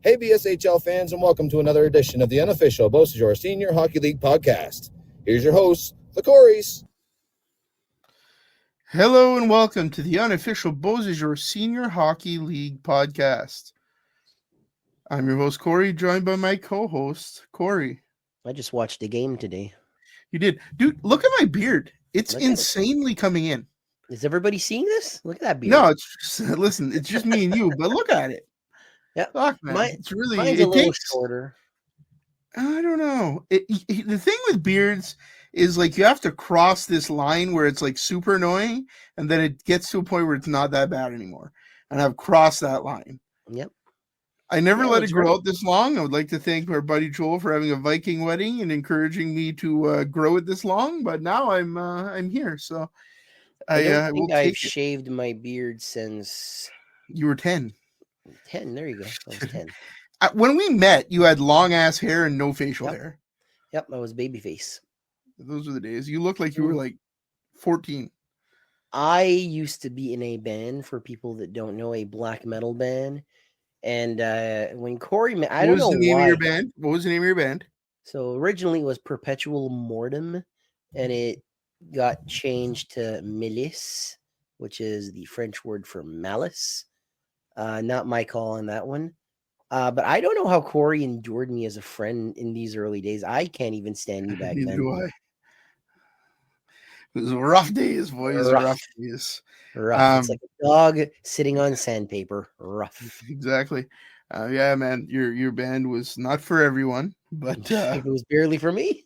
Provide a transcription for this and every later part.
Hey, BSHL fans, and welcome to another edition of the unofficial BSHL Senior Hockey League podcast. Here's your hosts, the Corys. Hello and welcome to the unofficial BSHL Senior Hockey League podcast. I'm your host, Corey, joined by my co-host, Corey. I just watched the game today. You did. Dude, look at my beard. It's Look at it. insanely coming in. Is everybody seeing this? Look at that beard. No, it's just, listen, it's just me and you, but look at it. Yeah, Fuck, man. It's really, mine's it a little takes, shorter. I don't know. The thing with beards is like you have to cross this line where it's like super annoying, and then it gets to a point where it's not that bad anymore. And I've crossed that line. Yep. I never let it grow right. out this long. I would like to thank our buddy Joel for having a Viking wedding and encouraging me to grow it this long. But now I'm here, so I don't will think I've take it. shaved my beard since You were 10. 10. There you go. I was 10. When we met, you had long ass hair and no facial hair. Yep, I was babyface. Those were the days. You looked like you were like 14. I used to be in a band, for people that don't know, a black metal band. And when Corey met, I don't know why. What was the name of your band? What was the name of your band? So originally it was Perpetual Mortem, and it got changed to Milice, which is the French word for malice. Not my call on that one. But I don't know how Corey endured me as a friend in these early days. I can't even stand you back Neither then. do I. It was rough days, boys. Rough days. Rough. It's like a dog sitting on sandpaper. Rough. Exactly. Yeah, man. Your band was not for everyone, but it was barely for me.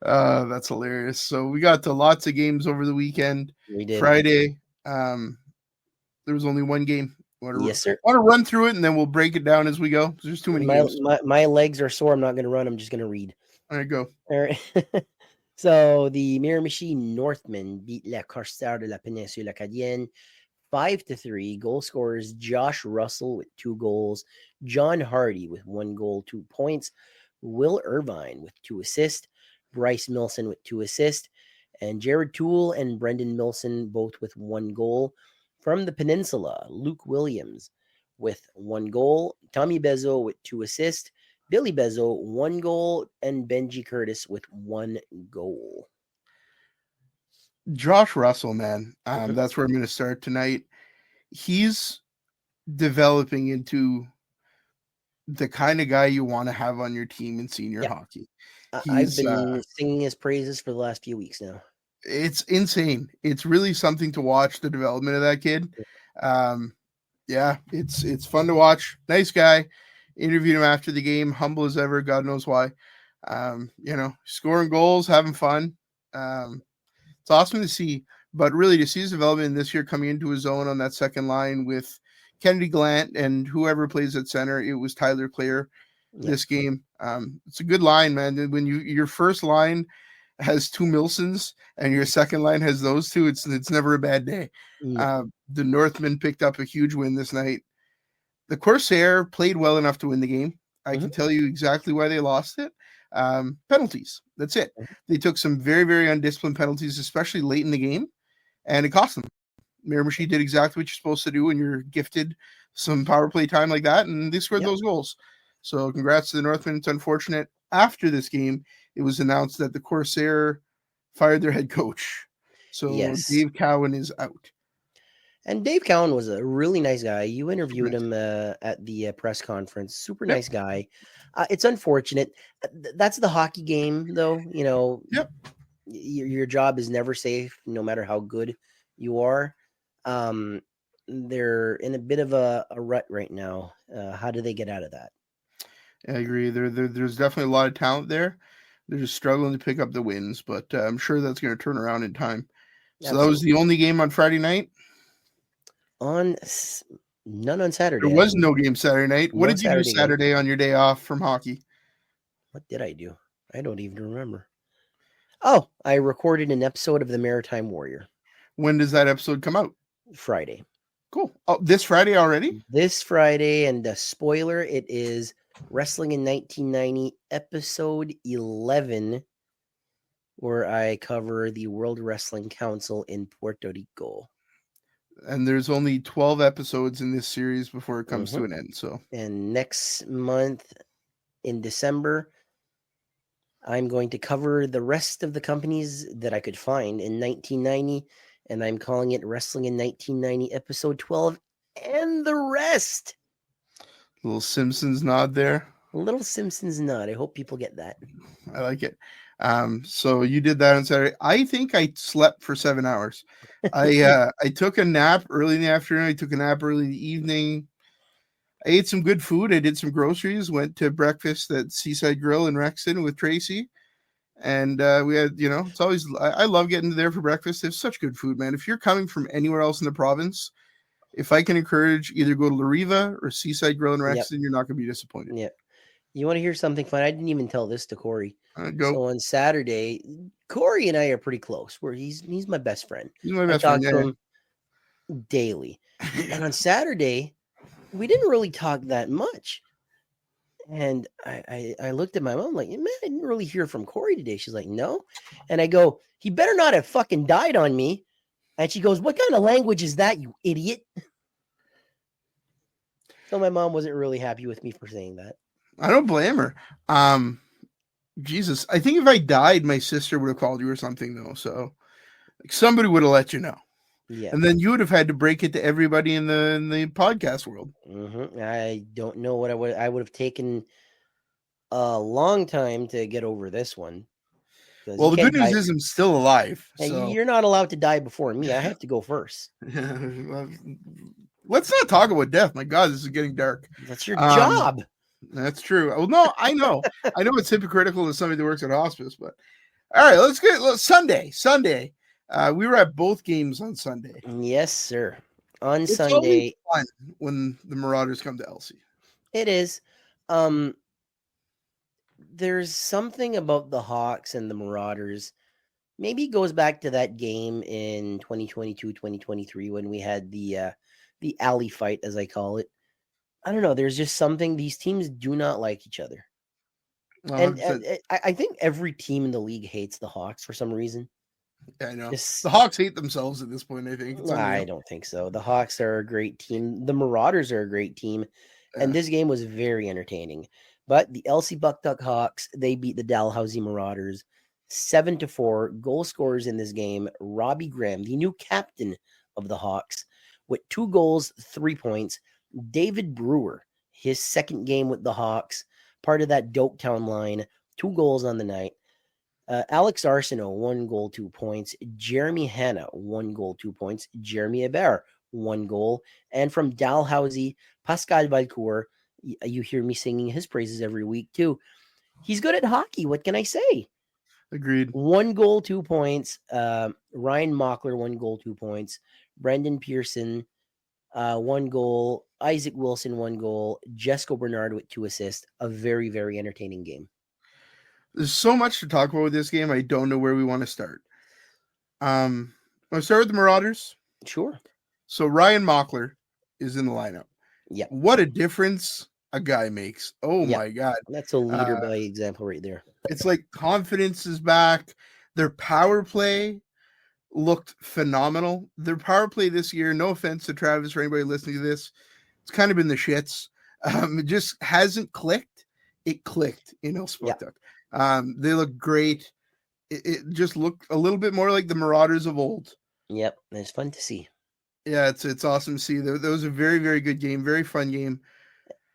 That's hilarious. So we got to lots of games over the weekend. We did. Friday. There was only one game. Yes, sir. Want to run through it and then we'll break it down as we go. There's too many games. My legs are sore. I'm not going to run. I'm just going to read. All right, go. All right. So the Miramichi Northmen beat Les Corsairs de la Péninsule Acadienne 5-3. Goal scorers Josh Russell with 2 goals, John Hardy with 1 goal, 2 points, Will Irvine with 2 assists, Bryce Milson with 2 assists, and Jared Toole and Brendan Milson both with 1 goal. From the Peninsula, Luke Williams with 1 goal, Tommy Bezzo with 2 assists, Billy Bezzo, 1 goal, and Benji Curtis with 1 goal. Josh Russell, man. That's where I'm going to start tonight. He's developing into the kind of guy you want to have on your team in senior hockey. I've been singing his praises for the last few weeks now. It's insane. It's really something to watch, the development of that kid. Yeah, it's fun to watch. Nice guy. Interviewed him after the game, humble as ever. God knows why. Scoring goals, having fun. It's awesome to see. But really, to see his development this year coming into his own on that second line with Kennedy Glant and whoever plays at center, it was Tyler Clare this game. It's a good line, man. When your first line has 2 Milsons and your second line has those 2, it's never a bad day. The Northmen picked up a huge win this night. The Corsair played well enough to win the game. I can tell you exactly why they lost it. Penalties. That's it. They took some very, very undisciplined penalties, especially late in the game, and it cost them. Miramichi did exactly what you're supposed to do when you're gifted some power play time like that, and they scored those goals. So congrats to the Northmen. It's unfortunate. After this game, it was announced that the Corsair fired their head coach. So Dave Cowan is out. And Dave Cowan was a really nice guy. You interviewed him at the press conference. Super nice guy. It's unfortunate. That's the hockey game, though. Your job is never safe, no matter how good you are. They're in a bit of a rut right now. How do they get out of that? I agree. There's definitely a lot of talent there. They're just struggling to pick up the wins, but I'm sure that's going to turn around in time. So Absolutely. That was the only game on Friday night? None on Saturday. There was no game Saturday night. What did you do Saturday on your day off from hockey? What did I do? I don't even remember. Oh, I recorded an episode of The Maritime Warrior. When does that episode come out? Friday. Cool. Oh, this Friday already? This Friday, and a spoiler, it is Wrestling in 1990, episode 11, where I cover the World Wrestling Council in Puerto Rico. And there's only 12 episodes in this series before it comes to Mhm. an end. So And next month in December, I'm going to cover the rest of the companies that I could find in 1990, and I'm calling it Wrestling in 1990, episode 12, and the rest. little Simpsons nod there. A little Simpsons nod. I hope people get that. I like it. So you did that on Saturday. I think I slept for 7 hours. I took a nap early in the afternoon. I took a nap early in the evening. I ate some good food. I did some groceries. Went to breakfast at Seaside Grill in Rexton with Tracy, and we had, it's always I love getting there for breakfast. It's such good food, man. If you're coming from anywhere else in the province, if I can encourage, either go to La Riva or Seaside Grill in Rexton, you're not going to be disappointed. Yeah. You want to hear something fun? I didn't even tell this to Corey. Go. So on Saturday, Corey and I are pretty close. He's my best friend. He's my I best talk friend. to him daily. And on Saturday, we didn't really talk that much. And I looked at my mom like, man, I didn't really hear from Corey today. She's like, no. And I go, he better not have fucking died on me. And she goes, what kind of language is that, you idiot? So my mom wasn't really happy with me for saying that. I don't blame her. Jesus, I think if I died, my sister would have called you or something, though. So like, somebody would have let you know. Yeah. And then you would have had to break it to everybody in the podcast world. Mm-hmm. I don't know what I would have taken a long time to get over this one. Well, the good news is I'm still alive. So you're not allowed to die before me. I have to go first. Let's not talk about death. My God, this is getting dark. That's your job. That's true. Well, no, I know. I know it's hypocritical to somebody that works at hospice, but all right, let's get Sunday. We were at both games on Sunday. Yes, sir. On it's Sunday, fun when the Marauders come to LC. It is. There's something about the Hawks and the Marauders. Maybe it goes back to that game in 2022, 2023 when we had the alley fight, as I call it. I don't know. There's just something. These teams do not like each other. And I think every team in the league hates the Hawks for some reason. Yeah, I know. The Hawks hate themselves at this point, I think. I don't think so. The Hawks are a great team. The Marauders are a great team. Yeah. And this game was very entertaining. But the LC Buckduck Hawks, they beat the Dalhousie Marauders 7-4. Goal scorers in this game, Robbie Graham, the new captain of the Hawks, with 2 goals, 3 points. David Brewer, his second game with the Hawks, part of that Doketown line, 2 goals on the night. Alex Arsenault, 1 goal, 2 points. Jeremy Hanna, 1 goal, 2 points. Jeremy Hebert, 1 goal. And from Dalhousie, Pascal Valcourt, you hear me singing his praises every week too. He's good at hockey. What can I say? Agreed. 1 goal, 2 points. Ryan Mockler, 1 goal, 2 points. Brendan Pearson, 1 goal. Isaac Wilson, 1 goal. Jesco Bernard with 2 assists. A very, very entertaining game. There's so much to talk about with this game. I don't know where we want to start. Want to start with the Marauders? Sure. So Ryan Mockler is in the lineup. Yeah. What a difference a guy makes. Oh, my God. That's a leader by example right there. It's like confidence is back. Their power play looked phenomenal. Their power play this year, no offense to Travis or anybody listening to this, it's kind of been the shits. It just hasn't clicked. It clicked in El Spokane. They look great. It just looked a little bit more like the Marauders of old. Yep, it's fun to see. Yeah, it's awesome to see. That was a very, very good game, very fun game.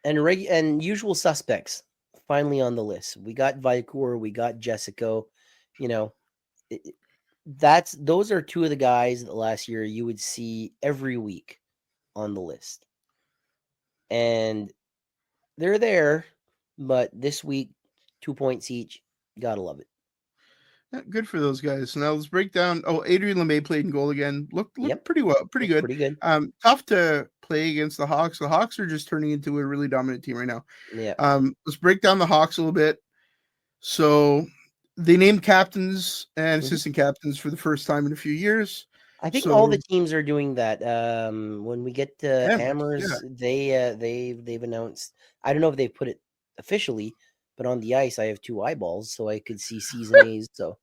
And usual suspects finally on the list. We got Valcourt, we got Jessico. Those are 2 of the guys that last year you would see every week on the list. And they're there, but this week 2 points each. Gotta love it. Yeah, good for those guys. So now let's break down. Oh, Adrian LeMay played in goal again. Looked pretty well, pretty good. Pretty good. Tough to play against the Hawks. The Hawks are just turning into a really dominant team right now. Yeah. Let's break down the Hawks a little bit. So they named captains and assistant captains for the first time in a few years. I think all the teams are doing that. When we get to Hammers, they've announced. I don't know if they put it officially, but on the ice, I have 2 eyeballs, so I could see season A's. So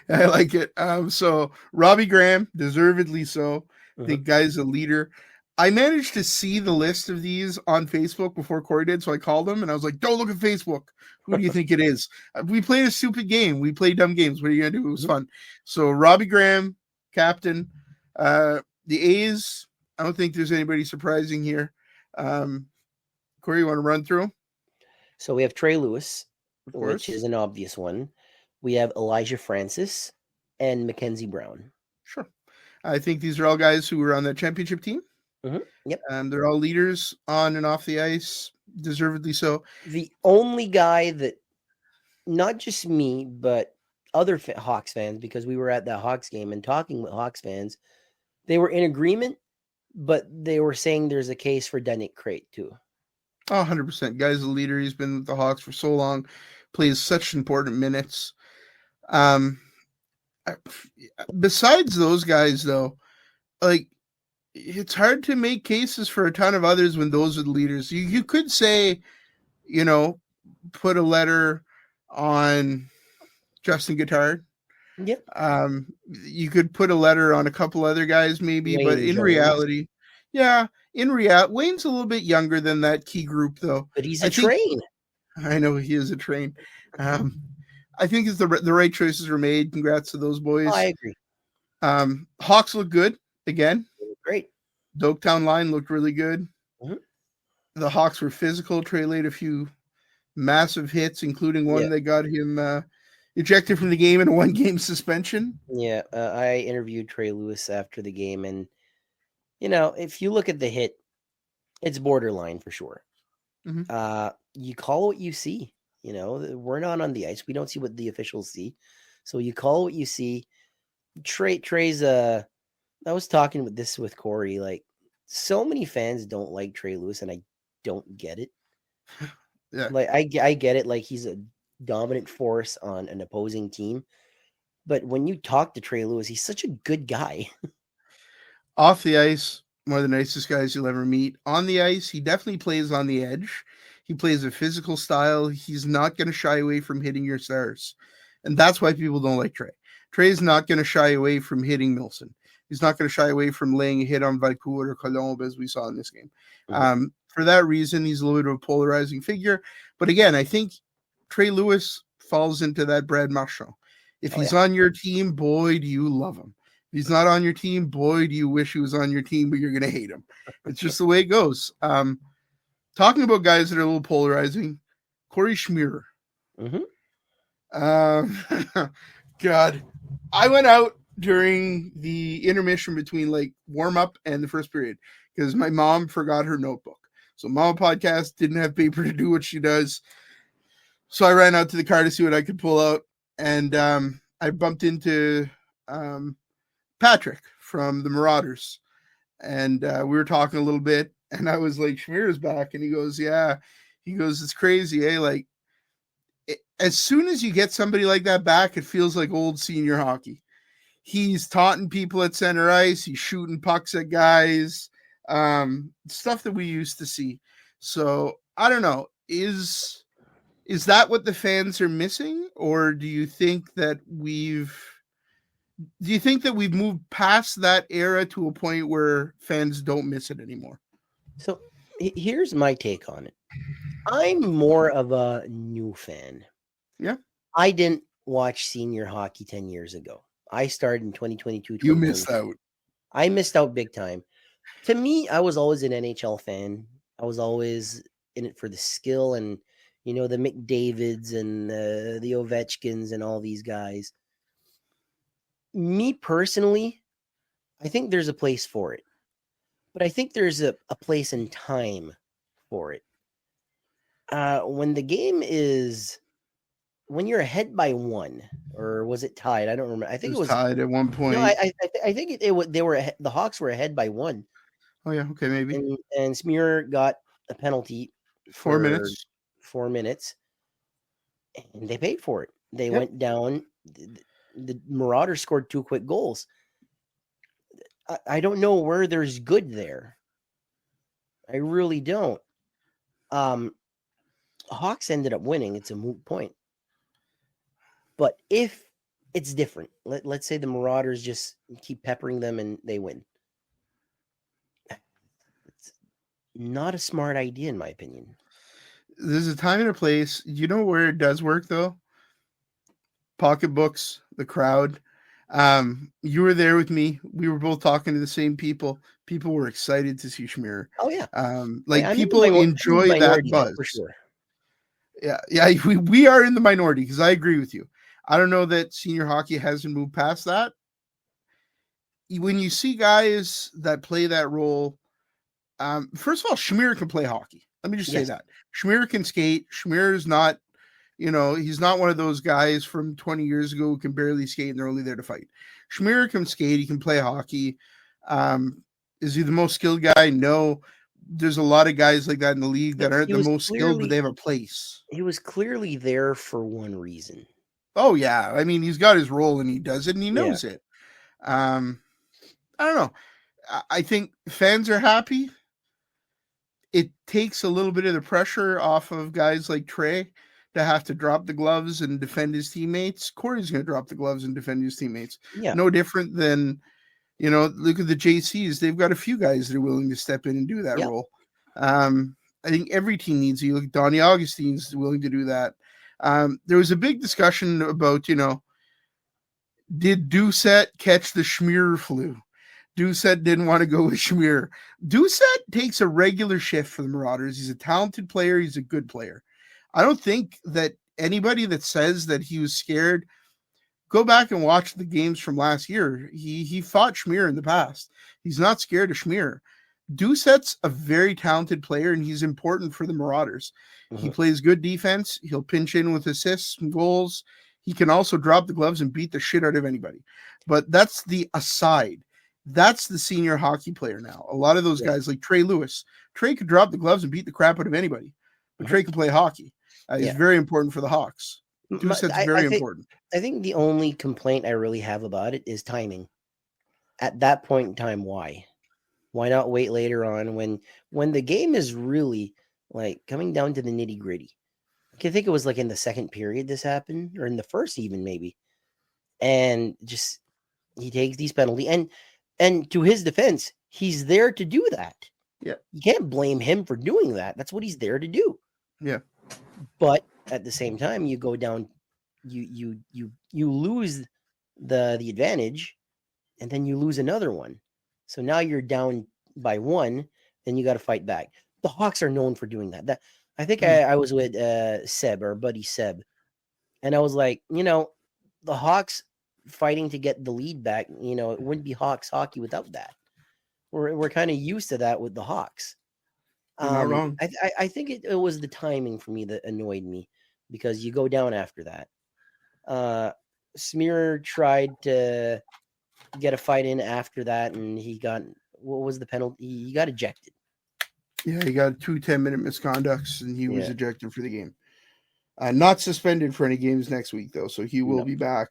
I like it. So Robbie Graham, deservedly so. The guy's a leader. I managed to see the list of these on Facebook before Corey did, so I called him and I was like, "Don't look at Facebook. Who do you think it is?" We played a stupid game. We played dumb games. What are you gonna do? It was fun. So Robbie Graham, captain. The A's. I don't think there's anybody surprising here. Corey, you want to run through them? So we have Trey Lewis, Of course. which is an obvious one. We have Elijah Francis and Mackenzie Brown. Sure. I think these are all guys who were on the championship team. Yep. They're all leaders on and off the ice, deservedly so. The only guy that, not just me, but other Hawks fans, because we were at that Hawks game and talking with Hawks fans, they were in agreement, but they were saying there's a case for Danick Crate too. Oh, 100%. Guy's a leader. He's been with the Hawks for so long, plays such important minutes. Besides those guys, though, like, it's hard to make cases for a ton of others when those are the leaders. You could say, put a letter on Justin Guittard. Yep. You could put a letter on a couple other guys, maybe, Wayne but in Jones. reality, Wayne's a little bit younger than that key group, though. But he's a train. I know he is a train. I think it's the right choices were made. Congrats to those boys. Oh, I agree. Hawks look good again. Great. Doketown line looked really good. Mm-hmm. The Hawks were physical. Trey laid a few massive hits, including one that got him ejected from the game in a 1-game suspension. Yeah, I interviewed Trey Lewis after the game, and if you look at the hit, it's borderline for sure. Mm-hmm. You call what you see. We're not on the ice. We don't see what the officials see. So you call what you see. Trey's I was talking with Corey, like, so many fans don't like Trey Lewis, and I don't get it. Yeah. Like, I get it. Like, he's a dominant force on an opposing team. But when you talk to Trey Lewis, he's such a good guy. Off the ice, one of the nicest guys you'll ever meet. On the ice, he definitely plays on the edge. He plays a physical style. He's not going to shy away from hitting your stars. And that's why people don't like Trey. Trey's not going to shy away from hitting Milson. He's not going to shy away from laying a hit on Valcourt or Colombe, as we saw in this game. Mm-hmm. For that reason, he's a little bit of a polarizing figure. But again, I think Trey Lewis falls into that Brad Marchand. If he's on your team, boy, do you love him. If he's not on your team, boy, do you wish he was on your team, but you're going to hate him. It's just the way it goes. Talking about guys that are a little polarizing, Corey Schmierer. Mm-hmm. God, I went out during the intermission between like warm up and the first period because my mom forgot her notebook. So Mama Podcast didn't have paper to do what she does. So I ran out to the car to see what I could pull out. And I bumped into Patrick from the Marauders. And we were talking a little bit. And I was like, Schmierer's back. And he goes, yeah. He goes, it's crazy, eh? Like, as soon as you get somebody like that back, it feels like old senior hockey. He's taunting people at center ice. He's shooting pucks at guys. Stuff that we used to see. So I don't know. Is that what the fans are missing? Or do you think that we've moved past that era to a point where fans don't miss it anymore? So here's my take on it. I'm more of a new fan. Yeah. I didn't watch senior hockey 10 years ago. I started in 2022. You missed out. I missed out big time. To me, I was always an NHL fan. I was always in it for the skill and, the McDavids and the Ovechkins and all these guys. Me personally, I think there's a place for it. But I think there's a place and time for it. When the game is, when you're ahead by 1, or was it tied? I don't remember. I think it was tied at one point. No, I think they were the Hawks were ahead by 1. Oh yeah, okay, maybe. And Smear got a penalty. 4 minutes. 4 minutes, and they paid for it. They went down. The Marauders scored 2 quick goals. I don't know where there's good there. I really don't. Hawks ended up winning. It's a moot point. But if it's different, let's say the Marauders just keep peppering them and they win. not a smart idea, in my opinion. There's a time and a place. You know where it does work though? Pocketbooks, the crowd. You were there with me. We were both talking to the same people. People were excited to see Schmier. Oh yeah, Like I'm in people I'm in the enjoy that minority there buzz. for sure. Yeah, we are in the minority because I agree with you. I don't know that senior hockey hasn't moved past that. When you see guys that play that role, first of all, Schmier can play hockey. Let me just say Yes. that. Schmier can skate. Schmier is not, he's not one of those guys from 20 years ago who can barely skate and they're only there to fight. Schmier can skate. He can play hockey. Is he the most skilled guy? No. There's a lot of guys like that in the league that aren't the most skilled, but they have a place. He was clearly there for one reason. Oh, yeah. I mean, he's got his role and he does it and he knows it. I don't know. I think fans are happy. It takes a little bit of the pressure off of guys like Trey to have to drop the gloves and defend his teammates. Corey's going to drop the gloves and defend his teammates. Yeah. No different than, look at the JCs. They've got a few guys that are willing to step in and do that role. I think every team needs. You look at Donnie Augustine's willing to do that. There was a big discussion about, did Doucette catch the Schmier flu? Doucette didn't want to go with Schmier. Doucette takes a regular shift for the Marauders. He's a talented player. He's a good player. I don't think that anybody that says that he was scared, go back and watch the games from last year. He fought Schmier in the past. He's not scared of Schmier. Doucette's a very talented player, and he's important for the Marauders. Mm-hmm. He plays good defense. He'll pinch in with assists and goals. He can also drop the gloves and beat the shit out of anybody. But that's the aside. That's the senior hockey player now. A lot of those guys like Trey Lewis. Trey could drop the gloves and beat the crap out of anybody. But Trey can play hockey. He's very important for the Hawks. Doucette's very important. I think the only complaint I really have about it is timing. At that point in time, why? Why not wait later on when the game is really like coming down to the nitty-gritty? I think it was like in the second period this happened, or in the first even maybe. And just he takes these penalties. And to his defense, he's there to do that. Yeah. You can't blame him for doing that. That's what he's there to do. Yeah. But at the same time, you go down, you lose the advantage, and then you lose another one. So now you're down by one, then you got to fight back. The Hawks are known for doing that. I think I was with Seb, our buddy Seb, and I was like, the Hawks fighting to get the lead back, it wouldn't be Hawks hockey without that. We're kind of used to that with the Hawks. You're not wrong. I think it was the timing for me that annoyed me, because you go down after that. Smear tried to get a fight in after that, and he got, what was the penalty? He got ejected. Yeah, he got 2 10-minute misconducts, and he was ejected for the game. Not suspended for any games next week, though, so he will be back.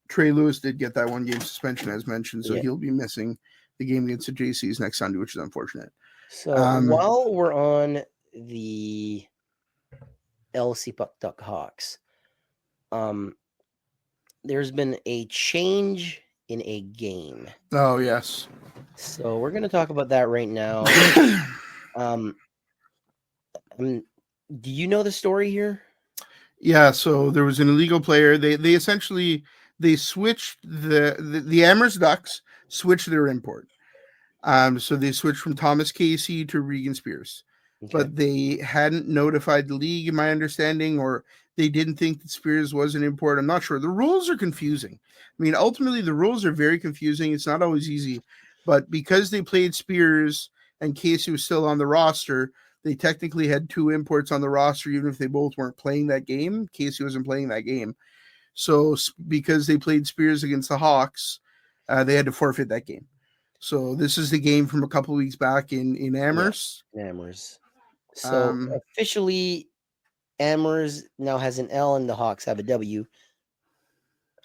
Trey Lewis did get that 1 game suspension, as mentioned, so he'll be missing the game against the JCs next Sunday, which is unfortunate. So while we're on the LC Puck Duck Hawks, there's been a change in a game. Oh, yes. So we're going to talk about that right now. Do you know the story here? Yeah, so there was an illegal player. They essentially switched the Amherst Ducks switched their import. So they switched from Thomas Casey to Regan Spears. Okay. But they hadn't notified the league, in my understanding, or they didn't think that Spears was an import. I'm not sure. The rules are confusing. I mean, ultimately, the rules are very confusing. It's not always easy. But because they played Spears and Casey was still on the roster, they technically had 2 imports on the roster, even if they both weren't playing that game. Casey wasn't playing that game. So because they played Spears against the Hawks, they had to forfeit that game. So this is the game from a couple of weeks back in Amherst. Yeah, Amherst. So officially, Amherst now has an L and the Hawks have a W.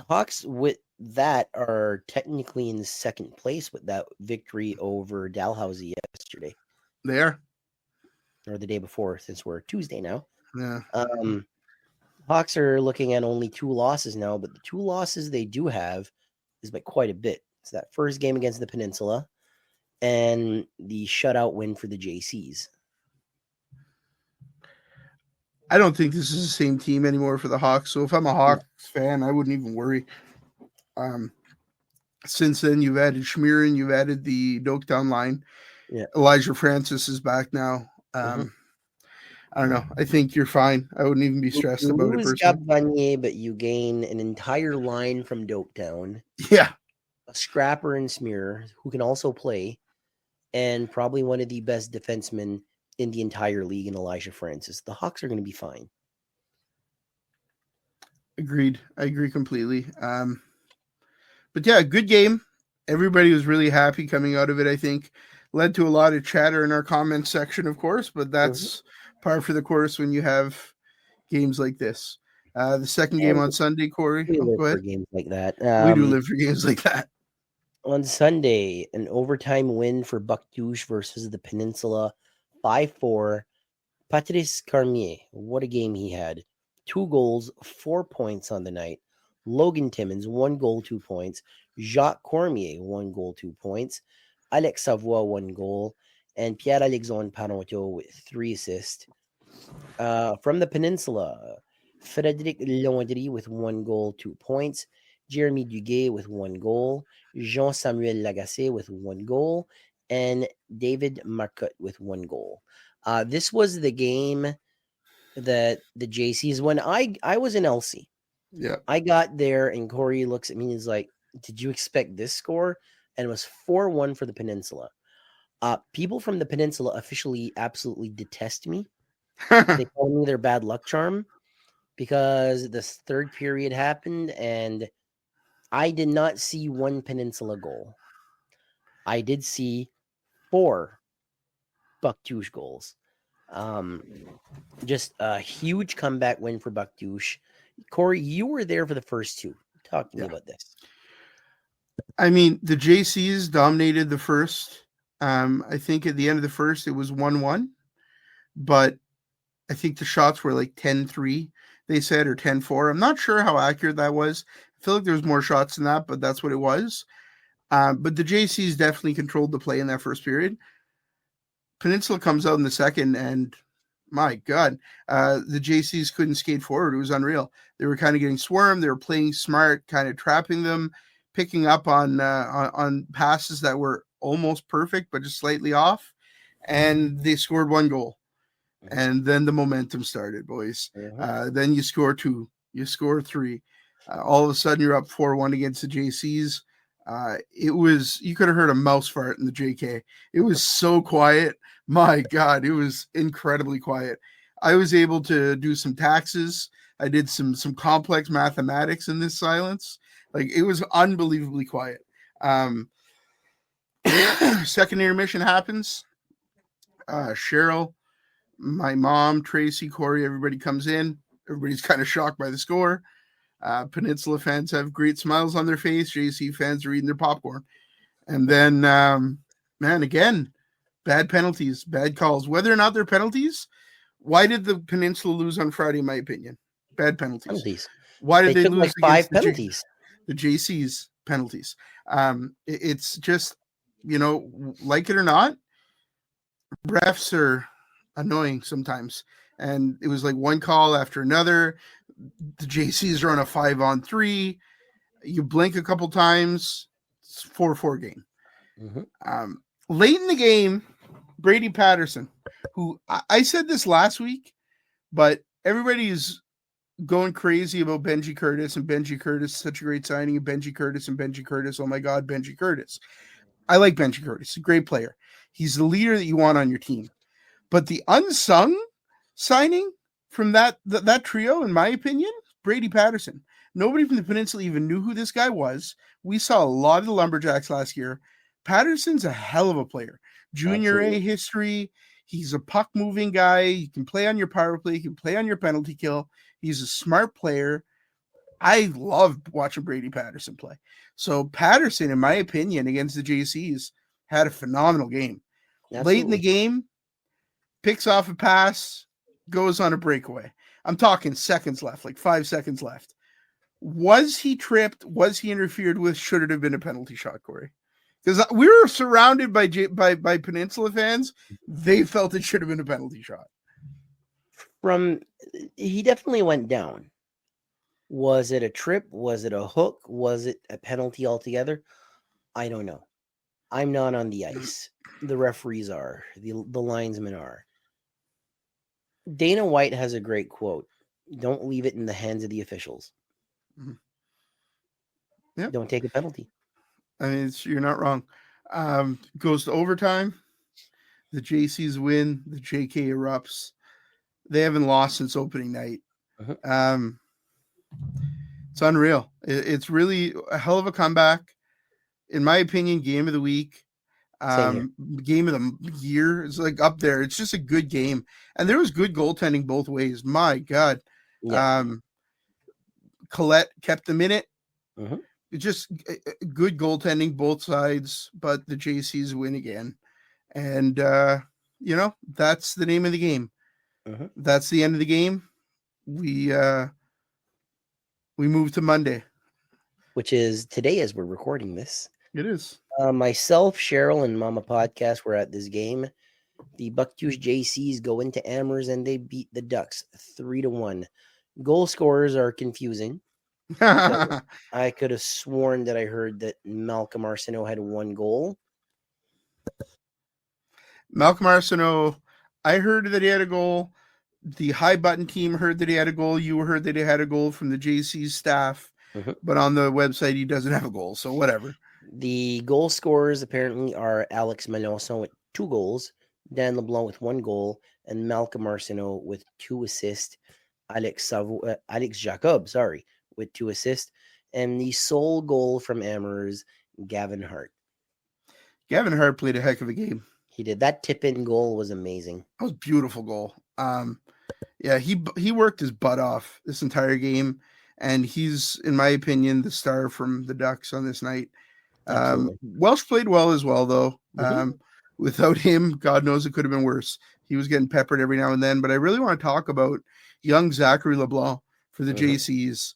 Hawks with that are technically in second place with that victory over Dalhousie yesterday. They are. Or the day before, since we're Tuesday now. Yeah. Hawks are looking at only 2 losses now, but the 2 losses they do have is by quite a bit. It's that first game against the Peninsula and the shutout win for the JCs. I don't think this is the same team anymore for the Hawks. So if I'm a Hawks fan, I wouldn't even worry. Since then, you've added Schmieren, you've added the Doketown line. Yeah. Elijah Francis is back now. I don't know. I think you're fine. I wouldn't even be stressed You about it lose personally. Gab but you gain an entire line from Doketown, Yeah. a scrapper and Smear who can also play, and probably one of the best defensemen in the entire league in Elijah Francis. The Hawks are going to be fine. Agreed. I agree completely. But yeah, good game. Everybody was really happy coming out of it, I think. Led to a lot of chatter in our comments section, of course, but that's par for the course when you have games like this. The second game on Sunday, Corey. We live Go ahead. for games like that. We do live for games like that. On Sunday, an overtime win for Bucktouche versus the Peninsula, 5-4. Patrice Carmier, what a game he had. 2 goals, 4 points on the night. Logan Timmins, 1 goal, 2 points. Jacques Cormier, 1 goal, 2 points. Alex Savoie, 1 goal. And Pierre-Alexandre Parenteau with 3 assists. From the Peninsula, Frédéric Laundrie with 1 goal, 2 points. Jeremy Duguay with 1 goal. Jean-Samuel Lagacé with 1 goal. And David Marcotte with 1 goal. This was the game that the JCs, when I was in LC. Yeah. I got there and Corey looks at me and is like, did you expect this score? And it was 4-1 for the Peninsula. People from the Peninsula officially absolutely detest me. They call me their bad luck charm because this third period happened and I did not see 1 Peninsula goal. I did see 4 Bucktouche goals. Just a huge comeback win for Bucktouche. Corey, you were there for the first 2. Talk to me about this. I mean, the JCs dominated the first. I think at the end of the first, it was 1-1. But I think the shots were like 10-3, they said, or 10-4. I'm not sure how accurate that was. I feel like there was more shots than that, but that's what it was. But the JCs definitely controlled the play in that first period. Peninsula comes out in the second, and my God, the JCs couldn't skate forward. It was unreal. They were kind of getting swarmed. They were playing smart, kind of trapping them, picking up on passes that were almost perfect, but just slightly off. And they scored 1 goal. And then the momentum started, boys. Then you score 2, you score 3. All of a sudden, you're up 4-1 against the JCs. It was, you could have heard a mouse fart in the JK. It was so quiet. My God, it was incredibly quiet. I was able to do some taxes. I did some complex mathematics in this silence. Like, it was unbelievably quiet. Second intermission happens. Cheryl, my mom, Tracy, Corey, everybody comes in. Everybody's kind of shocked by the score. Peninsula fans have great smiles on their face. JC fans are eating their popcorn. And then, man, again, bad penalties, bad calls. Whether or not they're penalties, why did the Peninsula lose on Friday, in my opinion? Bad penalties. Why did they took lose like 5 against penalties? The JC's penalties. It's just, like it or not, refs are annoying sometimes. And it was like one call after another. The JCs are on a 5-on-3. You blink a couple times, it's 4-4 game. Late in the game, Brady Patterson, who I said this last week, but everybody's going crazy about Benji Curtis, and Benji Curtis, such a great signing, and Benji Curtis. Oh my God, Benji Curtis. I like Benji Curtis, a great player. He's the leader that you want on your team. But the unsung signing from that trio, in my opinion, Brady Patterson. Nobody from the Peninsula even knew who this guy was. We saw a lot of the Lumberjacks last year. Patterson's a hell of a player. Junior A history. He's a puck-moving guy. He can play on your power play. He can play on your penalty kill. He's a smart player. I love watching Brady Patterson play. So Patterson, in my opinion, against the JCs, had a phenomenal game. Absolutely. Late in the game, picks off a pass, goes on a breakaway. I'm talking seconds left, like 5 seconds left. Was he tripped? Was he interfered with? Should it have been a penalty shot, Corey? because we were surrounded by Peninsula fans. They felt it should have been a penalty shot. He definitely went down. Was it a trip? Was it a hook? Was it a penalty altogether? I don't know. I'm not on the ice. The referees are. The linesmen are. Dana White has a great quote. Don't leave it in the hands of the officials. Yep. Don't take a penalty. I mean, you're not wrong. Goes to overtime. The JCs win. The JK erupts. They haven't lost since opening night. It's unreal. It's really a hell of a comeback. In my opinion, game of the week. Game of the year. It's like up there. It's just a good game. And there was good goaltending both ways. My God. Yeah. Collette kept them in it. It's just good goaltending both sides, but the JCs win again. And, that's the name of the game. That's the end of the game. We move to Monday. Which is today as we're recording this. It is. Myself, Cheryl, and Mama Podcast were at this game. The Bucktooth JCs go into Amherst and they beat the Ducks 3-1. Goal scorers are confusing. I could have sworn that I heard that Malcolm Arsenault had 1 goal. Malcolm Arsenault, I heard that he had a goal. The High Button team heard that he had a goal. You heard that he had a goal from the JC's staff. But on the website, he doesn't have a goal, so whatever. The goal scorers apparently are Alex Malonzo with 2 goals, Dan LeBlanc with 1 goal, and Malcolm Arsenault with 2 assists. Alex Jacob, with 2 assists. And the sole goal from Amherst, Gavin Hart. Gavin Hart played a heck of a game. He did. That tip-in goal was amazing. That was a beautiful goal. He worked his butt off this entire game. And he's, in my opinion, the star from the Ducks on this night. Welsh played well as well, though. Without him, God knows it could have been worse. He was getting peppered every now and then. But I really want to talk about young Zachary LeBlanc for the JCs.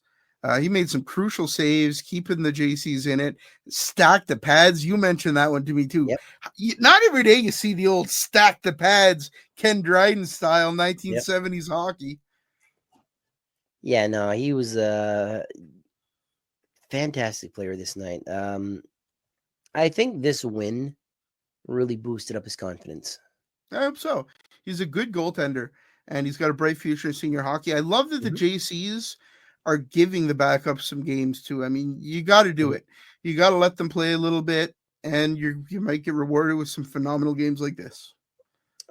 He made some crucial saves, keeping the JCs in it. Stack the pads. You mentioned that one to me, too. Yep. Not every day you see the old stack the pads, Ken Dryden style 1970s hockey. Yeah, no, he was a fantastic player this night. I think this win really boosted up his confidence. I hope so. He's a good goaltender, and he's got a bright future in senior hockey. I love that the JCs are giving the backups some games, too. I mean, you got to do it. You got to let them play a little bit, and you might get rewarded with some phenomenal games like this.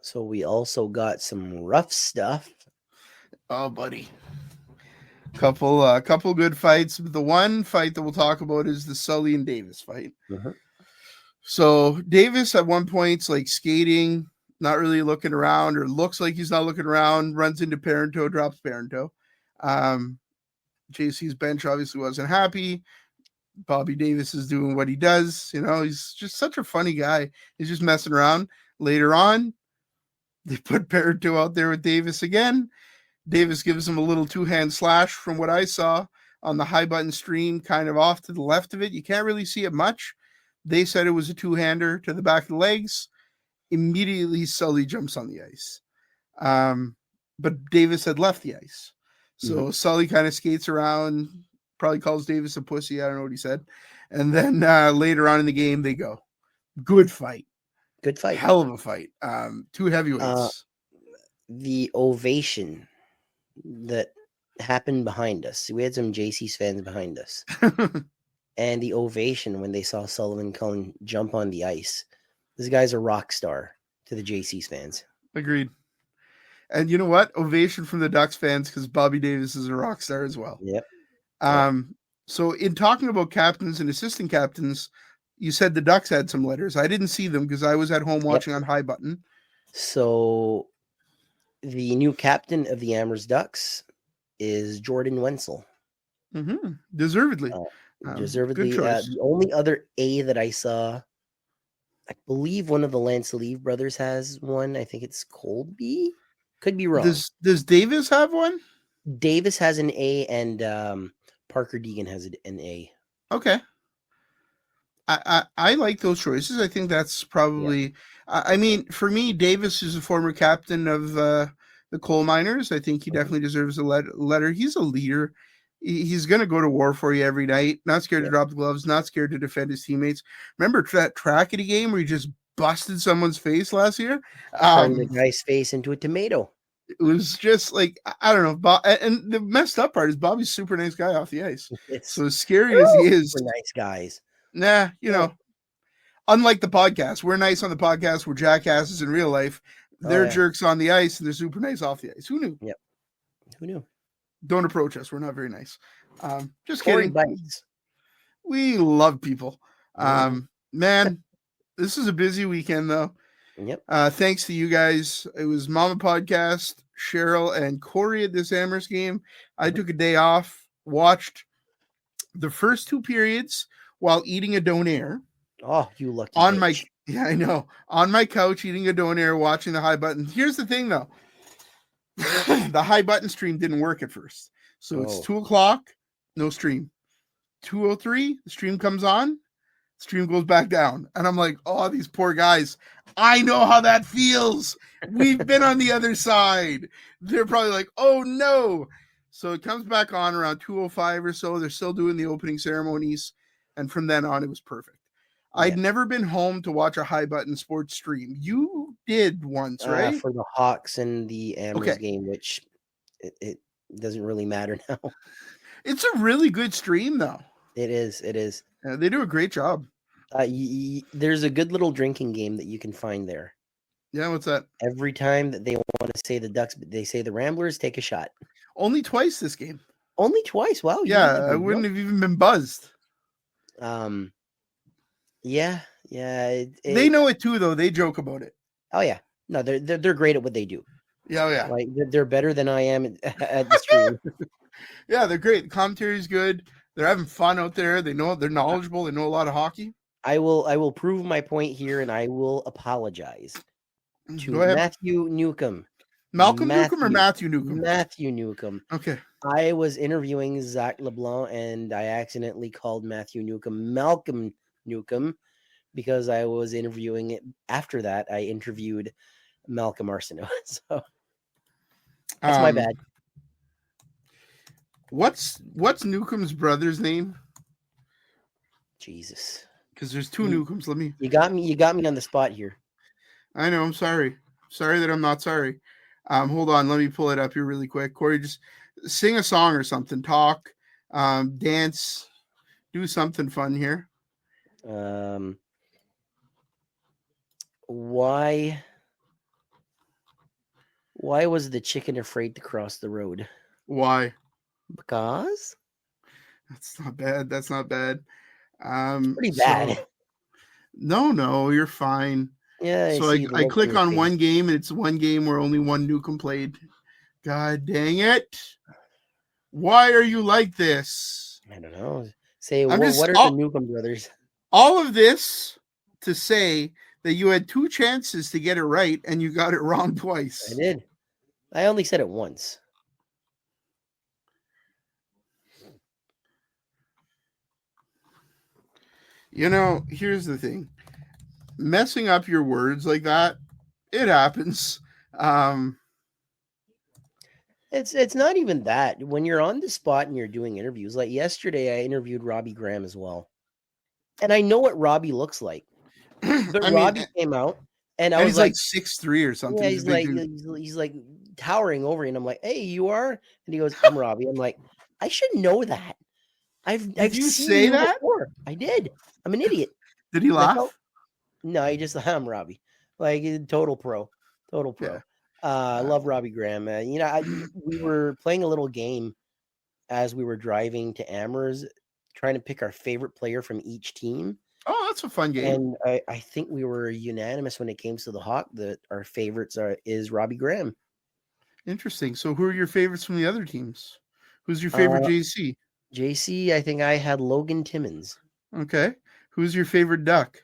So we also got some rough stuff. Oh, buddy. Couple good fights. The one fight that we'll talk about is the Sully and Davis fight. So Davis at one point's like skating, not really looking around, or looks like he's not looking around, runs into Parento, drops Parento. JC's bench obviously wasn't happy. Bobby Davis is doing what he does. He's just such a funny guy. He's just messing around. Later on, they put Parento out there with Davis again. Davis gives him a little 2-hand slash from what I saw on the High Button stream, kind of off to the left of it. You can't really see it much. They said it was a 2-hander to the back of the legs. Immediately, Sully jumps on the ice. But Davis had left the ice. So Sully kind of skates around, probably calls Davis a pussy. I don't know what he said. And then later on in the game, they go. Good fight. Good fight. Hell of a fight. 2 heavyweights. The ovation that happened behind us. We had some JC's fans behind us. And the ovation when they saw Sullivan Cullen jump on the ice. This guy's a rock star to the JC's fans. Agreed. And you know what? Ovation from the Ducks fans because Bobby Davis is a rock star as well. Yep. So in talking about captains and assistant captains, you said the Ducks had some letters. I didn't see them because I was at home watching on High Button. So the new captain of the Amherst Ducks is Jordan Wenzel. Deservedly. Deservedly. The only other A that I saw, I believe one of the Lancelieve brothers has one. I think it's Colby. Could be wrong. Does Davis have one? Davis has an A, and Parker Deegan has an A. Okay. I like those choices. I think that's probably. I mean, for me, Davis is a former captain of the coal miners. I think he definitely deserves a letter. He's a leader. He's going to go to war for you every night. Not scared to drop the gloves. Not scared to defend his teammates. Remember that trackety game where he just busted someone's face last year? Turned the guy's face into a tomato. It was just like, I don't know. And the messed up part is Bobby's a super nice guy off the ice. So as scary as he is, super nice guys. Nah, you know, unlike the podcast, we're nice on the podcast. We're jackasses in real life. They're jerks on the ice, and they're super nice off the ice. Who knew? Yep. Who knew? Don't approach us. We're not very nice. Just Corey kidding. Bites. We love people. Man, this is a busy weekend, though. Yep. Thanks to you guys. It was Mama Podcast, Cheryl, and Corey at this Amherst game. I took a day off, watched the first 2 periods while eating a donair. Oh, you lucky on bitch. I know. On my couch eating a donair, watching the high button. Here's the thing, though. The high button stream didn't work at first. So it's 2:00, no stream. 2:03, the stream comes on, stream goes back down. And I'm like, oh, these poor guys. I know how that feels. We've been on the other side. They're probably like, oh no. So it comes back on around 2:05 or so. They're still doing the opening ceremonies. And from then on, it was perfect. I'd never been home to watch a high button sports stream. You did once, right? For the Hawks and the Amherst game, which it doesn't really matter now. It's a really good stream, though. It is. Yeah, they do a great job. There's a good little drinking game that you can find there. Yeah, what's that? Every time that they want to say the Ducks, they say the Ramblers, take a shot. Only twice this game. Only twice? Wow. Yeah, I wouldn't have even been buzzed. Yeah. They know it too, though. They joke about it. Oh yeah, no, they're great at what they do. Yeah. Like they're better than I am at the stream. Yeah, they're great. The commentary's good. They're having fun out there. They know they're knowledgeable. They know a lot of hockey. I will prove my point here, and I will apologize to Matthew Newcomb. Malcolm Newcomb or Matthew Newcomb? Matthew Newcomb. Okay. I was interviewing Zach LeBlanc, and I accidentally called Matthew Newcomb Malcolm Newcomb because I was interviewing it. After that, I interviewed Malcolm Arsenault. So that's my bad. What's Newcomb's brother's name? Jesus. Because there's 2 Newcombs. You got me on the spot here. I know. I'm sorry. Sorry that I'm not sorry. Hold on. Let me pull it up here really quick. Corey, just sing a song or something. Talk, dance, do something fun here. Why was the chicken afraid to cross the road? Why? Because? That's not bad. It's pretty bad. No, you're fine. Yeah. So I click on one game, and it's one game where only one Newcomb played. God dang it. Why are you like this? I don't know. Say, what are the Newcomb brothers? All of this to say that you had 2 chances to get it right, and you got it wrong twice. I did. I only said it once. You know, here's the thing. Messing up your words like that, it happens. It's not even that. When you're on the spot and you're doing interviews, like yesterday, I interviewed Robbie Graham as well. And I know what Robbie looks like. But Robbie came out, and I was like 6'3" or something. Yeah, he's like towering over, and I'm like, "Hey, you are?" And he goes, "I'm Robbie." I'm like, "I should know that. I've you seen say you that before. I did. I'm an idiot." Did he laugh? No, he just I'm Robbie. Like total pro. Yeah. I love Robbie Graham. We were playing a little game as we were driving to Amherst, trying to pick our favorite player from each team. Oh, that's a fun game. And I think we were unanimous when it came to the Hawk that our favorites is Robbie Graham. Interesting. So who are your favorites from the other teams? Who's your favorite JC? JC, I think I had Logan Timmons. Okay. Who's your favorite Duck?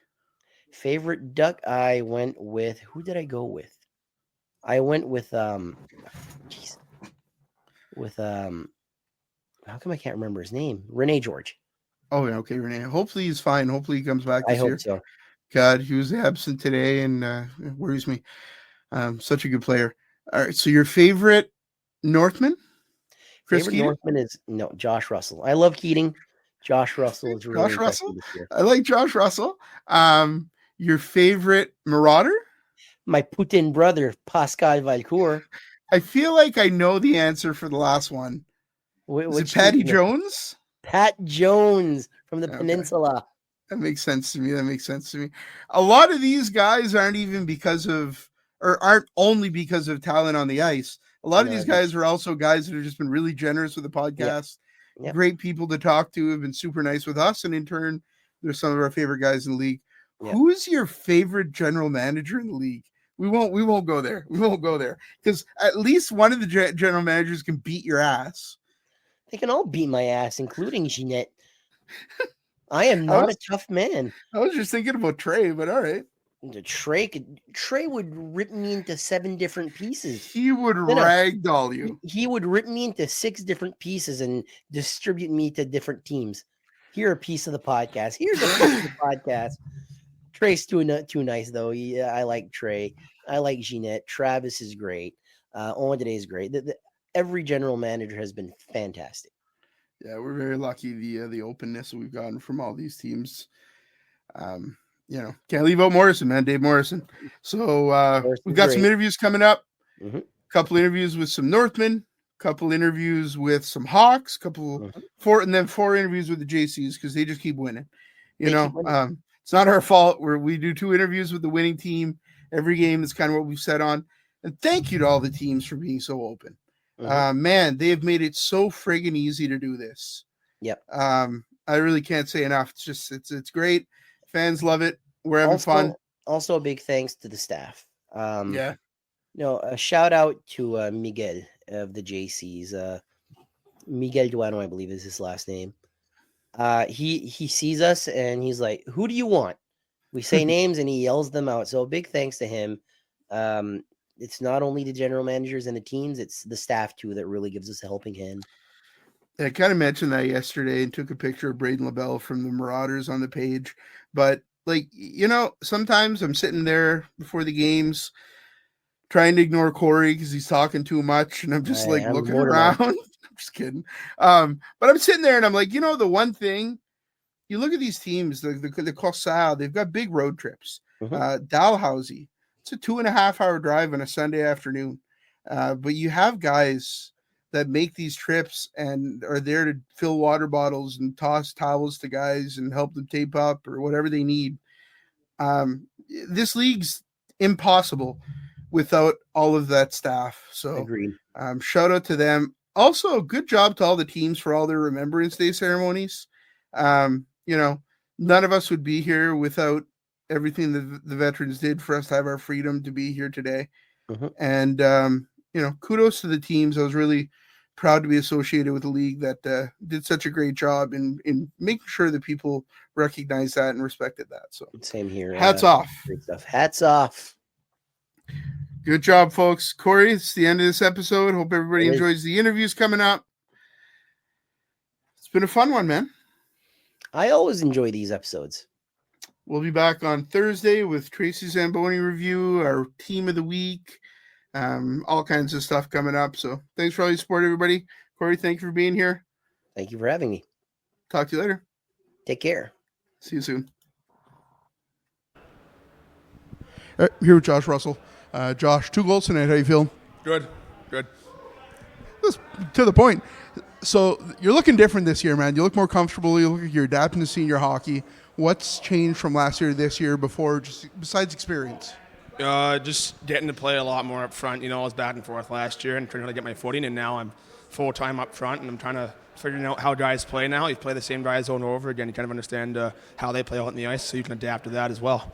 Favorite Duck, I went with, who did I go with? I went with how come I can't remember his name? Rene George. Oh, yeah, okay, Renee. Hopefully he's fine. Hopefully he comes back I this year. hope so. God, he was absent today, and it worries me. Such a good player. All right, so your favorite Northman? Chris Favorite Keating? Northman is Josh Russell. I love Keating. Josh Russell is really Josh impressive Russell? this year. I like Josh Russell. Your favorite Marauder? My Putin brother, Pascal Valcourt. I feel like I know the answer for the last one. Is it Patty Jones? Pat Jones from the Okay. Peninsula. That makes sense to me. A lot of these guys aren't only because of talent on the ice. A lot of these guys are also guys that have just been really generous with the podcast. Yep. Great people to talk to, have been super nice with us, and in turn, they're some of our favorite guys in the league. Yep. Who's your favorite general manager in the league? We won't go there. We won't go there because at least one of the general managers can beat your ass. They can all beat my ass, including Jeanette. I am not a tough man. I was just thinking about Trey, but all right. Trey would rip me into 7 different pieces. He would ragdoll you. He would rip me into 6 different pieces and distribute me to different teams. Here, a piece of the podcast. Here's a piece of the podcast. Trey's too nice, though. I like Trey. I like Jeanette. Travis is great. Andre is great. Every general manager has been fantastic. Yeah, we're very lucky the openness we've gotten from all these teams. Can't leave out Morrison, man, Dave Morrison. So we've got some interviews coming up. Mm-hmm. Couple interviews with some Northmen, couple interviews with some Hawks, four interviews with the JCs because they just keep winning. It's not our fault. We do 2 interviews with the winning team every game. Is kind of what we've set on. And thank you to all the teams for being so open. Mm-hmm. Man, they have made it so friggin' easy to do this. Yep. I really can't say enough. It's great. Fans love it. We're having fun. Also, a big thanks to the staff. Yeah. A shout out to Miguel of the JCs. Miguel Duano, I believe, is his last name. He sees us and he's like, "Who do you want?" We say names and he yells them out. So big thanks to him. It's not only the general managers and the teams, it's the staff too that really gives us a helping hand. I kind of mentioned that yesterday and took a picture of Braden LaBelle from the Marauders on the page. But sometimes I'm sitting there before the games trying to ignore Corey because he's talking too much. And I'm just looking around. I'm just kidding. But I'm sitting there and I'm like, the one thing, you look at these teams, the Corsal, they've got big road trips. Mm-hmm. Dalhousie, it's a 2.5-hour drive on a Sunday afternoon. But you have guys that make these trips and are there to fill water bottles and toss towels to guys and help them tape up or whatever they need. This league's impossible without all of that staff. So agreed. Shout out to them. Also, good job to all the teams for all their Remembrance Day ceremonies. None of us would be here without everything that the veterans did for us to have our freedom to be here today. Mm-hmm. And, kudos to the teams. I was really proud to be associated with a league that did such a great job in making sure that people recognize that and respected that. So same here. Hats off. Great stuff. Hats off. Good job, folks. Corey, it's the end of this episode. Hope everybody enjoys the interviews coming up. It's been a fun one, man. I always enjoy these episodes. We'll be back on Thursday with Tracy Zamboni review, our team of the week, all kinds of stuff coming up. So thanks for all your support, everybody. Corey, thank you for being here. Thank you for having me. Talk to you later. Take care. See you soon. Here with Josh Russell. Josh, 2 goals tonight. How you feeling? Good. That's to the point. So you're looking different this year, man. You look more comfortable. You look like you're adapting to senior hockey. What's changed from last year to this year besides experience? Just getting to play a lot more up front. I was back and forth last year and trying to get my footing, and now I'm full-time up front, and I'm trying to figure out how guys play now. You play the same guys over and over again. You kind of understand how they play out on the ice, so you can adapt to that as well.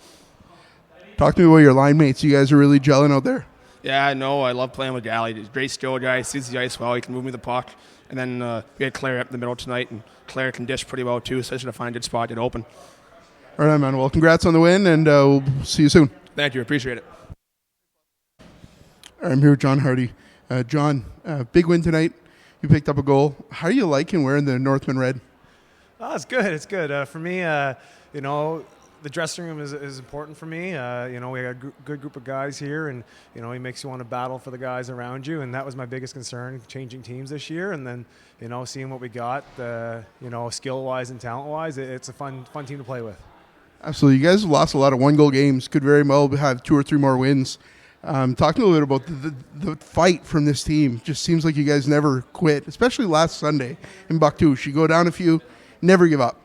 Talk to me about your line mates. You guys are really gelling out there. Yeah, I know. I love playing with Gally. He's a great skill guy. He sees the ice well. He can move me the puck. And then we had Claire up in the middle tonight, and Claire can dish pretty well too, so I should have found a good spot to get open. All right, man. Well, congrats on the win, and we'll see you soon. Thank you. Appreciate it. I'm here with John Hardy. John, big win tonight. You picked up a goal. How are you liking wearing the Northman red? Oh, it's good. It's good. For me, the dressing room is important for me. We got a good group of guys here, and, he makes you want to battle for the guys around you. And that was my biggest concern, changing teams this year. And then, seeing what we got, skill-wise and talent-wise, it's a fun team to play with. Absolutely. You guys have lost a lot of one-goal games. Could very well have 2 or 3 more wins. Talking a little bit about the fight from this team. Just seems like you guys never quit, especially last Sunday in Bucktouche. You go down a few, never give up.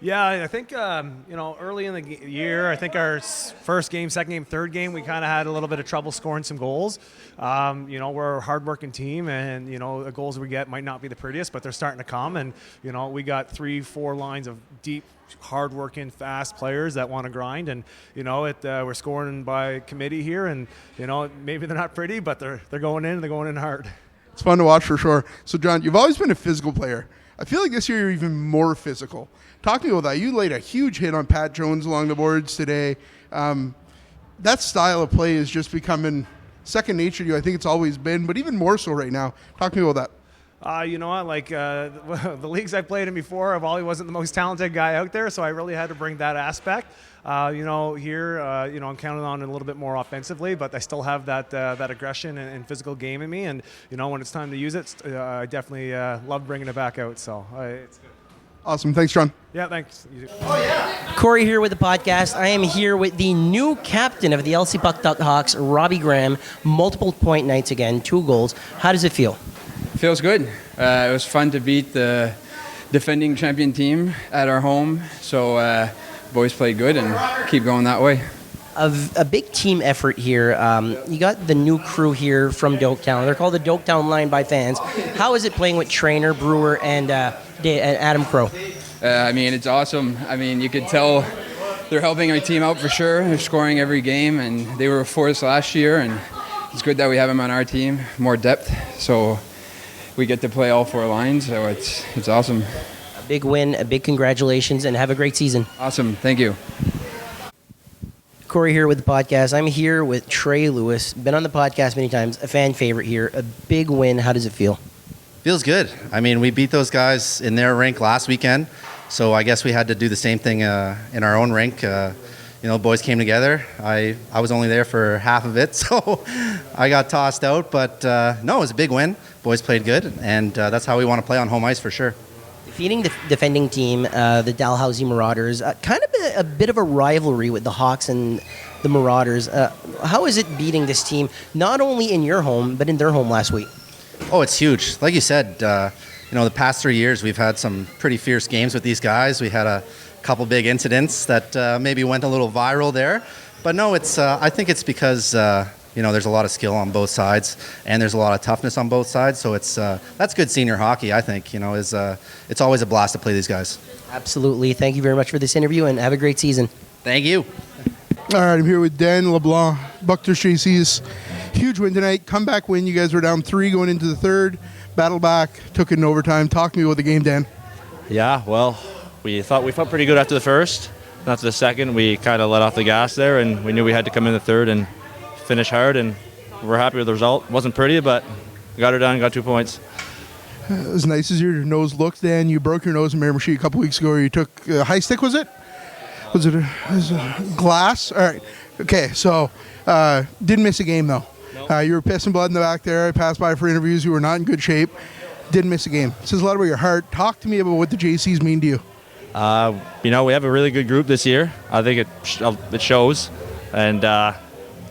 Yeah, I think, early in the year, I think our first game, second game, third game, we kind of had a little bit of trouble scoring some goals. We're a hardworking team, and, the goals we get might not be the prettiest, but they're starting to come. And, we got 3-4 lines of deep, hardworking, fast players that want to grind. And, we're scoring by committee here, and, maybe they're not pretty, but they're going in, and they're going in hard. It's fun to watch for sure. So, John, you've always been a physical player. I feel like this year you're even more physical. Talk to me about that. You laid a huge hit on Pat Jones along the boards today. That style of play is just becoming second nature to you. I think it's always been, but even more so right now. Talk to me about that. You know what? The leagues I played in before, I always wasn't the most talented guy out there, so I really had to bring that aspect. Here, I'm counting on it a little bit more offensively, but I still have that aggression and physical game in me. And, when it's time to use it, I definitely love bringing it back out. So it's good. Awesome. Thanks, John. Yeah, thanks. Corey here with the podcast. I am here with the new captain of the LC Puck Duck Hawks, Robbie Graham. Multiple point nights again, 2 goals. How does it feel? Feels good. It was fun to beat the defending champion team at our home. So boys played good and keep going that way. A big team effort here. You got the new crew here from Doketown. They're called the Doketown Line by fans. How is it playing with Trainer, Brewer, and Adam Crow? It's awesome. You could tell they're helping our team out for sure. They're scoring every game, and they were a force last year, and it's good that we have them on our team, more depth, so we get to play all 4 lines, so it's awesome. A big win, a big congratulations, and have a great season. Awesome. Thank you. Corey here with the podcast. I'm here with Trey Lewis. Been on the podcast many times. A fan favorite here. A big win. How does it feel? Feels good. We beat those guys in their rink last weekend, so I guess we had to do the same thing in our own rink. Boys came together. I was only there for half of it, so I got tossed out. But no, it was a big win. Boys played good, and that's how we want to play on home ice for sure. Defeating the defending team, the Dalhousie Marauders, kind of a bit of a rivalry with the Hawks and the Marauders. How is it beating this team, not only in your home, but in their home last week? Oh, it's huge. Like you said, the past 3 years we've had some pretty fierce games with these guys. We had a couple big incidents that maybe went a little viral there. But no, I think it's because there's a lot of skill on both sides, and there's a lot of toughness on both sides. So that's good senior hockey, I think. It's always a blast to play these guys. Absolutely. Thank you very much for this interview, and have a great season. Thank you. All right, I'm here with Dan LeBlanc, Bucktouche JC's huge win tonight. Comeback win. You guys were down 3 going into the third. Battle back, took it in overtime. Talk to me about the game, Dan. Yeah, well, we felt pretty good after the first. After the second, we kind of let off the gas there, and we knew we had to come in the third and finish hard, and we're happy with the result. It wasn't pretty, but we got her done, got 2 points. As nice as your nose looked, Dan, you broke your nose in Mayor Machine a couple weeks ago. You took a high stick, was it? Was it a glass? All right. Okay, so didn't miss a game, though. Nope. You were pissing blood in the back there. I passed by for interviews. You were not in good shape. Didn't miss a game. It says a lot about your heart. Talk to me about what the JCs mean to you. We have a really good group this year. I think it shows. And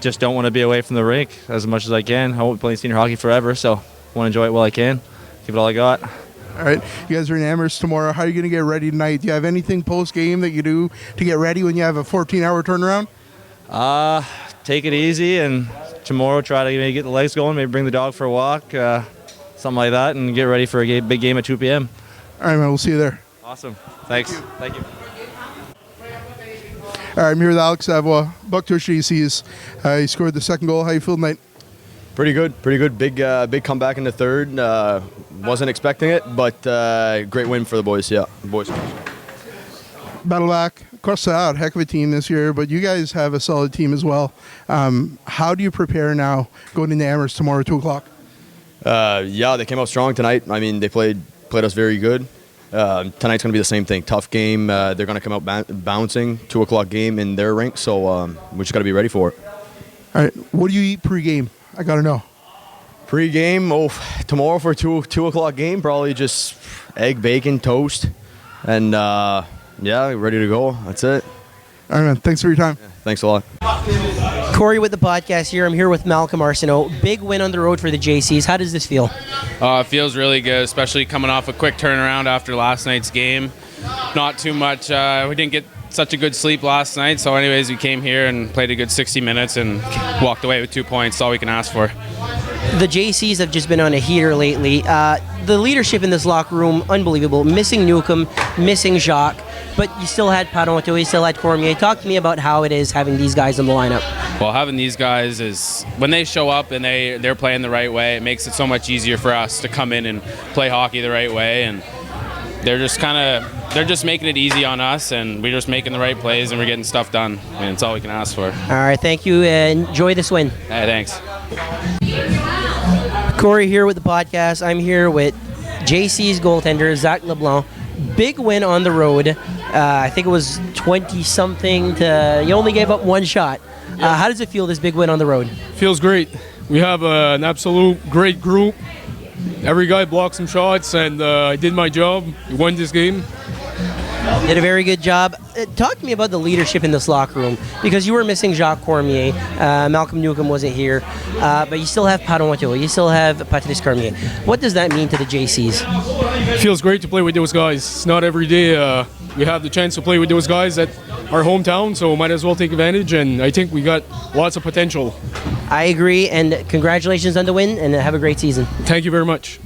just don't want to be away from the rink as much as I can. I won't be playing senior hockey forever, so I want to enjoy it while I can. Give it all I got. All right. You guys are in Amherst tomorrow. How are you going to get ready tonight? Do you have anything post-game that you do to get ready when you have a 14-hour turnaround? Take it easy, and tomorrow try to maybe get the legs going, maybe bring the dog for a walk, something like that, and get ready for a big game at 2 p.m. All right, man. We'll see you there. Awesome. Thanks. Thank you. All right, I'm here with Alex Savoie, Bucktouche JC's. He scored the second goal. How you feel tonight? Pretty good. Big comeback in the third. Wasn't expecting it, but great win for the boys. Yeah, the boys. Battle back. Cross out. Heck of a team this year, but you guys have a solid team as well. How do you prepare now going into Amherst tomorrow at 2 o'clock? They came out strong tonight. They played us very good. tonight's going to be the same thing. Tough game. They're going to come out bouncing. 2:00 game in their rink, so we just got to be ready for it. All right. What do you eat pre-game? I got to know. Pre-game, tomorrow for 2:00 game, probably just egg, bacon, toast, and ready to go. That's it. All right, man. Thanks for your time. Yeah, thanks a lot. Corey with the podcast here. I'm here with Malcolm Arsenault. Big win on the road for the JCs. How does this feel? It feels really good, especially coming off a quick turnaround after last night's game. Not too much. We didn't get such a good sleep last night, so anyways, we came here and played a good 60 minutes and walked away with 2 points. That's all we can ask for. The JCs have just been on a heater lately. The leadership in this locker room, unbelievable. Missing Newcomb, missing Jacques, but you still had Paronto, you still had Cormier. Talk to me about how it is having these guys in the lineup. Well, having these guys is, when they show up and they're playing the right way, it makes it so much easier for us to come in and play hockey the right way, and they're just making it easy on us, and we're just making the right plays, and we're getting stuff done, and it's all we can ask for. All right, thank you, and enjoy this win. Hey, thanks. Corey here with the podcast. I'm here with JC's goaltender, Zach LeBlanc. Big win on the road. I think it was 20-something to... You only gave up one shot. How does it feel, this big win on the road? Feels great. We have an absolute great group. Every guy blocked some shots, and I did my job. We won this game. Did a very good job. Talk to me about the leadership in this locker room, because you were missing Jacques Cormier. Malcolm Newcomb wasn't here, but you still have Paronto, you still have Patrice Cormier. What does that mean to the JCs? It feels great to play with those guys. It's not every day we have the chance to play with those guys at our hometown, so might as well take advantage, and I think we got lots of potential. I agree, and congratulations on the win, and have a great season. Thank you very much.